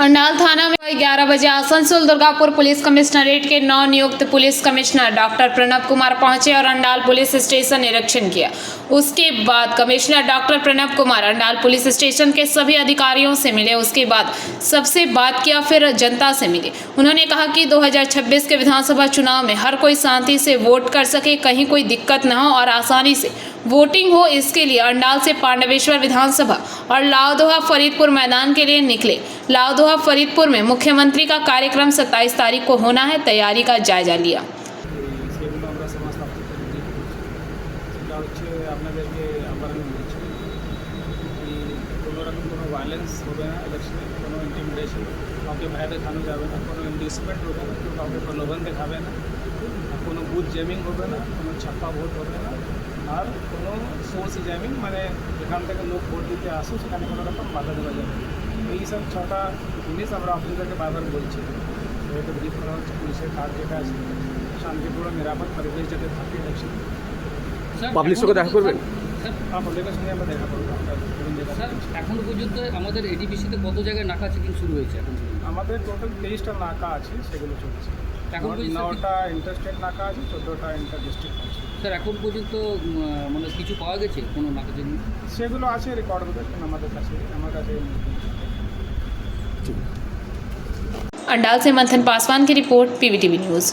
अंडाल थाना में 11 बजे आसनसोल दुर्गापुर पुलिस कमिश्नरेट के नवनियुक्त police commissioner doctor Pranav Kumar पहुंचे और अंडाल पुलिस स्टेशन निरीक्षण किया। उसके बाद commissioner doctor Pranav Kumar Andal police station के सभी अधिकारियों से मिले। उसके बाद सबसे बात किया, फिर जनता से मिले। उन्होंने कहा कि 2026 के विधानसभा चुनाव में हर कोई शांति से वोट कर सके, कहीं कोई दिक्कत न हो और आसानी से वोटिंग हो। इसके लिए अंडाल से पांडवेश्वर विधानसभा और लावदोहा फरीदपुर मैदान के लिए निकले। लावदोहा फरीदपुर में मुख्यमंत्री का कार्यक्रम 27 तारीख को होना है, तैयारी का जायजा लिया। ভায়োলেন্স হবে না, ইলেকশনে কোনো ইন্টিমিডেশন, কাউকে ভয় দেখানো যাবে না, কোনো ইন্ডিসিপ্লিন হবে না, কেউ কাউকে প্রলোভন দেখাবে না, কোনো বুথ জ্যামিং হবে না, কোনো ছাপ্পা ভোট হবে না, আর কোনো সোর্স জ্যামিং মানে যেখান থেকে লোক ভোট দিতে আসে সেখানে কোনো রকম বাধা দেওয়া যাবে না। এইসব 6টা জিনিস আমরা আপনাদেরকে বারবার বলছি। এটা ব্রিফ করা হচ্ছে পুলিশের কাজ যেটা আছে, শান্তিপূর্ণ নিরাপদ পরিবেশ যাতে থাকে ইলেকশনে। পাবলিক সঙ্গে দেখা করবেন? হ্যাঁ, পাবলিকের সঙ্গে আমরা দেখা করবো। স্যার, এখনও পর্যন্ত আমাদের এডিপিসিতে কত জায়গায় নাকা চেকিং শুরু হয়েছে? এখন আমাদের টোটাল 23টা নাকা আছে, সেগুলো চলছে। এখন 9টা ইন্টারস্টেট নাকা আছে, 14টা ইন্টার ডিস্ট্রিক্ট আছে। স্যার, এখন পর্যন্ত মানে কিছু পাওয়া গেছে কোনো নাকা চেকিং? সেগুলো আছে রেকর্ড হবে আমাদের কাছে, আমার কাছে। अंडाल से मंथन पासवान की रिपोर्ट, पीवीटीवी न्यूज़।